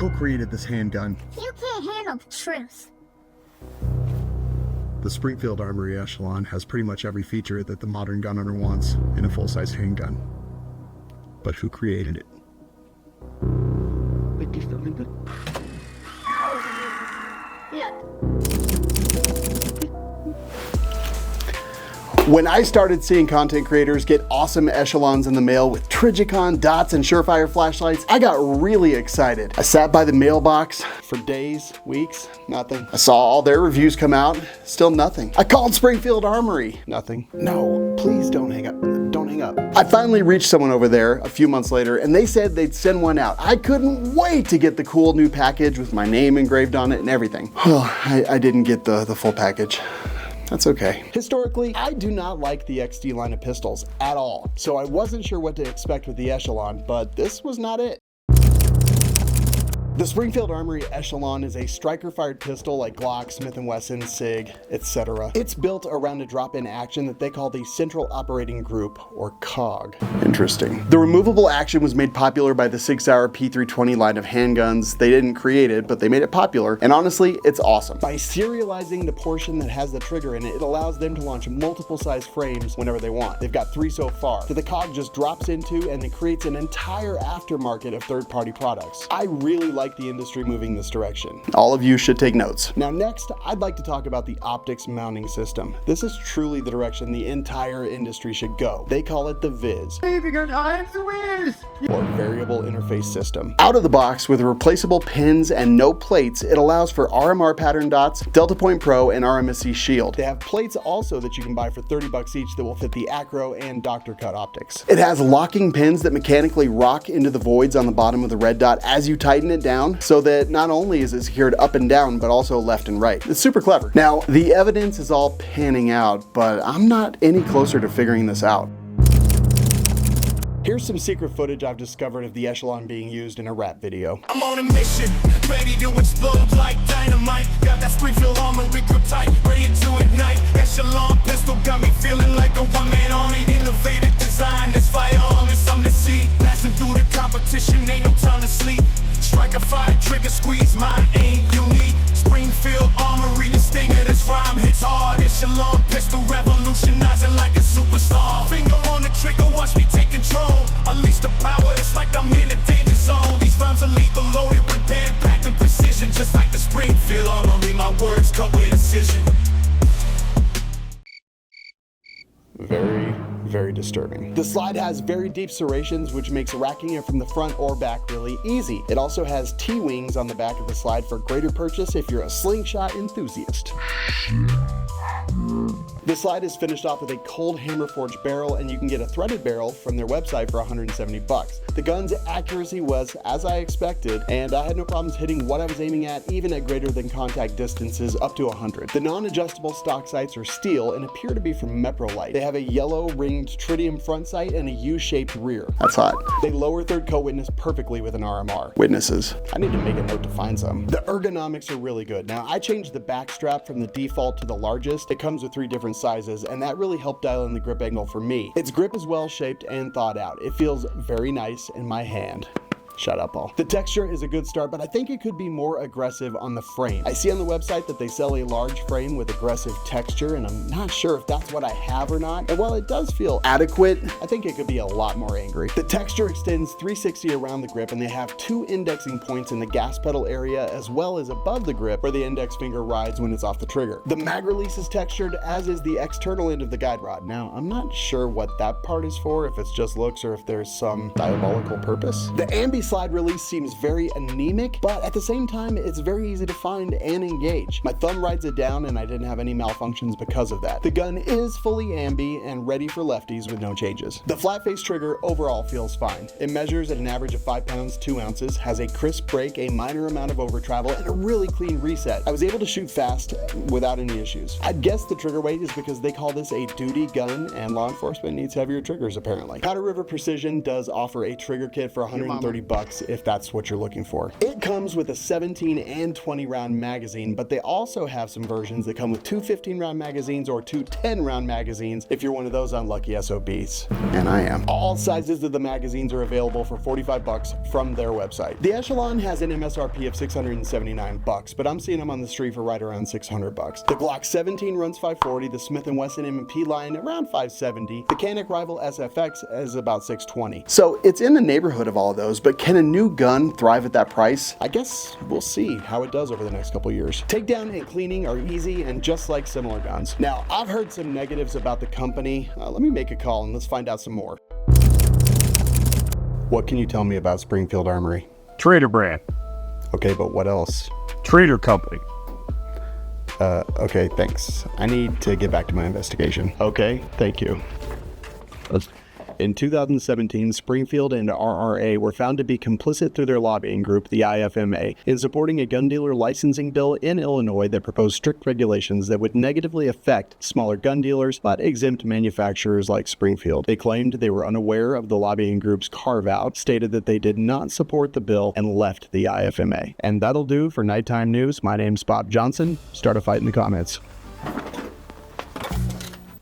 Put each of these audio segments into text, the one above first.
Who created this handgun? You can't handle the truth. The Springfield Armory Echelon has pretty much every feature that the modern gun owner wants in a full-size handgun. But who created it? Yeah. When I started seeing content creators get awesome echelons in the mail with Trigicon, dots, and Surefire flashlights, I got really excited. I sat by the mailbox for days, weeks, nothing. I saw all their reviews come out, still nothing. I called Springfield Armory, nothing. No, please don't hang up. Don't hang up. I finally reached someone over there a few months later, and they said they'd send one out. I couldn't wait to get the cool new package with my name engraved on it and everything. Well, I didn't get the full package. That's okay. Historically, I do not like the XD line of pistols at all, so I wasn't sure what to expect with the Echelon, but this was not it. The Springfield Armory Echelon is a striker-fired pistol like Glock, Smith & Wesson, SIG, etc. It's built around a drop-in action that they call the Central Operating Group, or COG. Interesting. The removable action was made popular by the Sig Sauer P320 line of handguns. They didn't create it, but they made it popular, and honestly, it's awesome. By serializing the portion that has the trigger in it, it allows them to launch multiple size frames whenever they want. They've got 3 so far, that the COG just drops into, and it creates an entire aftermarket of third-party products. I really like the industry moving this direction. All of you should take notes. Now next, I'd like to talk about the optics mounting system. This is truly the direction the entire industry should go. They call it the VIS, or Variable Interface System. Out of the box, with replaceable pins and no plates, it allows for RMR pattern dots, Delta Point Pro, and RMSC Shield. They have plates also that you can buy for $30 each that will fit the Acro and Dr. Cut optics. It has locking pins that mechanically rock into the voids on the bottom of the red dot as you tighten it down, so that not only is it secured up and down, but also left and right. It's super clever. Now, the evidence is all panning out, but I'm not any closer to figuring this out. Here's some secret footage I've discovered of the Echelon being used in a rap video. I'm on a mission, ready to explode like dynamite. Got that Springfield Armory grip tight, ready to ignite. Echelon pistol got me feeling like a one-man army. Innovative design, this firearm is something to see. Blasting through the competition, ain't no time to sleep. Strike a fire, trigger squeeze, mine ain't unique. Springfield Armory, the stinger, this rhyme hits hard. Echelon pistol revolutionizing like a superstar. Finger on the trigger, watch me take control. Unleash the power, it's like I'm in a danger zone. These rhymes are lethal, loaded with band packed and precision. Just like the Springfield Armory, my words cut with precision. Very disturbing. The slide has very deep serrations, which makes racking it from the front or back really easy. It also has T-wings on the back of the slide for greater purchase if you're a slingshot enthusiast. The slide is finished off with a cold hammer forged barrel, and you can get a threaded barrel from their website for $170. The gun's accuracy was as I expected, and I had no problems hitting what I was aiming at, even at greater than contact distances up to 100. The non-adjustable stock sights are steel and appear to be from Meprolite. They have a yellow ringed tritium front sight and a U-shaped rear. That's hot. They lower third co-witness perfectly with an RMR. Witnesses. I need to make a note to find some. The ergonomics are really good. Now, I changed the back strap from the default to the largest. It comes with 3 different sizes, and that really helped dial in the grip angle for me. Its grip is well shaped and thought out. It feels very nice in my hand. Shut up, Paul. The texture is a good start, but I think it could be more aggressive on the frame. I see on the website that they sell a large frame with aggressive texture, and I'm not sure if that's what I have or not. And while it does feel adequate, I think it could be a lot more angry. The texture extends 360 around the grip, and they have 2 indexing points in the gas pedal area as well as above the grip where the index finger rides when it's off the trigger. The mag release is textured, as is the external end of the guide rod. Now, I'm not sure what that part is for, if it's just looks or if there's some diabolical purpose. The ambi slide release seems very anemic, but at the same time, it's very easy to find and engage. My thumb rides it down, and I didn't have any malfunctions because of that. The gun is fully ambi and ready for lefties with no changes. The flat face trigger overall feels fine. It measures at an average of 5 pounds 2 ounces, has a crisp break, a minor amount of over travel, and a really clean reset. I was able to shoot fast without any issues. I'd guess the trigger weight is because they call this a duty gun, and law enforcement needs heavier triggers apparently. Powder River Precision does offer a trigger kit for $130 $50 if that's what you're looking for. It comes with a 17 and 20 round magazine, but they also have some versions that come with two 15-round magazines or two 10-round magazines if you're one of those unlucky SOBs. And I am. All sizes of the magazines are available for $45 from their website. The Echelon has an MSRP of $679, but I'm seeing them on the street for right around $600. The Glock 17 runs $540, the Smith & Wesson M&P line around $570, the Canik Rival SFX is about $620. So it's in the neighborhood of all of those, but can a new gun thrive at that price? I guess we'll see how it does over the next couple years. Takedown and cleaning are easy and just like similar guns. Now, I've heard some negatives about the company. Let me make a call and let's find out some more. What can you tell me about Springfield Armory? Trader brand. Okay, but what else? Trader company. Okay, thanks. I need to get back to my investigation. Okay, thank you. In 2017, Springfield and RRA were found to be complicit through their lobbying group, the IFMA, in supporting a gun dealer licensing bill in Illinois that proposed strict regulations that would negatively affect smaller gun dealers but exempt manufacturers like Springfield. They claimed they were unaware of the lobbying group's carve-out, stated that they did not support the bill, and left the IFMA. And that'll do for Nighttime News. My name's Bob Johnson. Start a fight in the comments.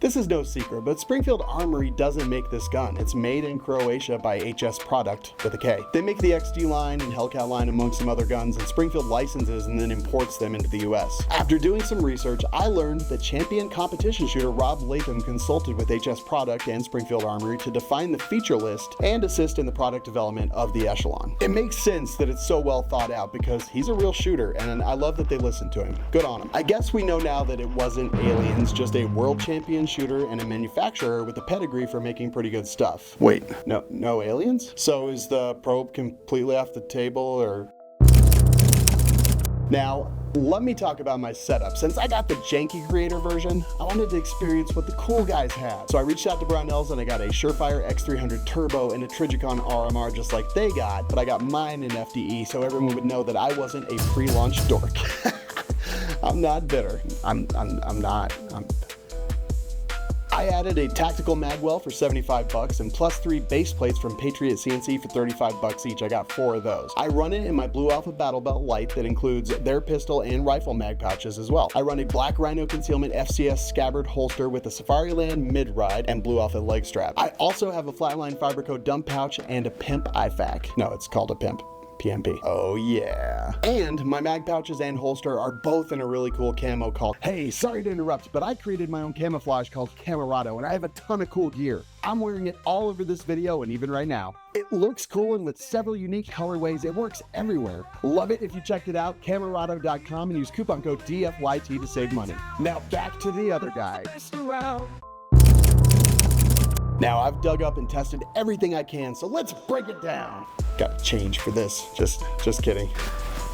This is no secret, but Springfield Armory doesn't make this gun. It's made in Croatia by HS Product with a K. They make the XD line and Hellcat line among some other guns, and Springfield licenses and then imports them into the US. After doing some research, I learned that champion competition shooter Rob Latham consulted with HS Product and Springfield Armory to define the feature list and assist in the product development of the Echelon. It makes sense that it's so well thought out because he's a real shooter, and I love that they listened to him. Good on him. I guess we know now that it wasn't aliens, just a world champion shooter and a manufacturer with a pedigree for making pretty good stuff. Wait, no aliens? So is the probe completely off the table, or? Now, let me talk about my setup. Since I got the janky creator version, I wanted to experience what the cool guys had. So I reached out to Brownells and I got a Surefire X300 Turbo and a Trigicon RMR just like they got, but I got mine in FDE so everyone would know that I wasn't a pre-launch dork. I'm not bitter. I'm not. I added a tactical magwell for $75 and plus 3 base plates from Patriot CNC for $35 each. I got 4 of those. I run it in my Blue Alpha Battle Belt Light that includes their pistol and rifle mag pouches as well. I run a Black Rhino Concealment FCS scabbard holster with a Safariland mid-ride and Blue Alpha leg strap. I also have a Flatline Fiberco dump pouch and a Pimp IFAK. No, it's called a Pimp. PMP. Oh yeah. And my mag pouches and holster are both in a really cool camo called, hey, sorry to interrupt, but I created my own camouflage called Camerado, and I have a ton of cool gear. I'm wearing it all over this video and even right now. It looks cool, and with several unique colorways, it works everywhere. Love it if you checked it out, camerado.com, and use coupon code DFYT to save money. Now back to the other guy. Now I've dug up and tested everything I can, so let's break it down. Got to change for this. Just kidding.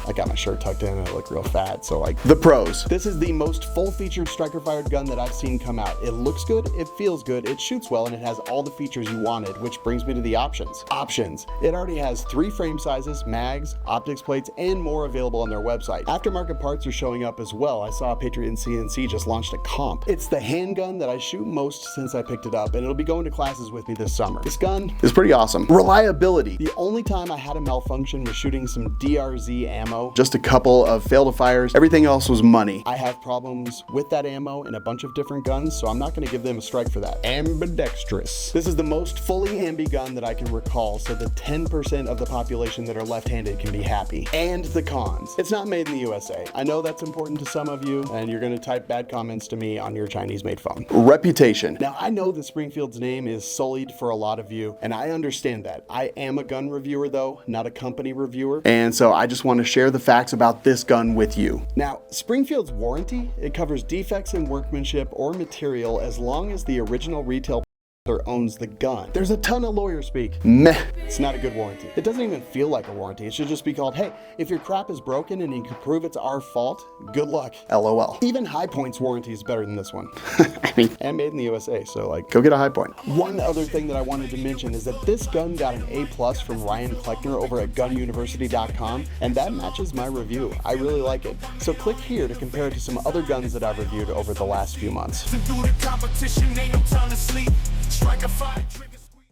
I got my shirt tucked in and I look real fat, so like. The pros. This is the most full-featured striker-fired gun that I've seen come out. It looks good, it feels good, it shoots well, and it has all the features you wanted, which brings me to the options. Options. It already has 3 frame sizes, mags, optics plates, and more available on their website. Aftermarket parts are showing up as well. I saw Patriot and CNC just launched a comp. It's the handgun that I shoot most since I picked it up, and it'll be going to classes with me this summer. This gun is pretty awesome. Reliability. The only time I had a malfunction was shooting some DRZ ammo. Just a couple of fail-to-fires. Everything else was money. I have problems with that ammo in a bunch of different guns, so I'm not going to give them a strike for that. Ambidextrous. This is the most fully ambi gun that I can recall, so the 10% of the population that are left-handed can be happy. And the cons. It's not made in the USA. I know that's important to some of you, and you're going to type bad comments to me on your Chinese-made phone. Reputation. Now, I know that Springfield's name is sullied for a lot of you, and I understand that. I am a gun reviewer, though, not a company reviewer, and so I just want to share the facts about this gun with you. Now, Springfield's warranty, it covers defects in workmanship or material as long as the original retail owns the gun. There's a ton of lawyer speak. Meh. It's not a good warranty. It doesn't even feel like a warranty. It should just be called, hey, if your crap is broken and you can prove it's our fault, good luck. LOL. Even High Point's warranty is better than this one. I mean, and made in the USA, so like, go get a High Point. One other thing that I wanted to mention is that this gun got an A+ from Ryan Kleckner over at gununiversity.com, and that matches my review. I really like it. So click here to compare it to some other guns that I've reviewed over the last few months. Strike a fight.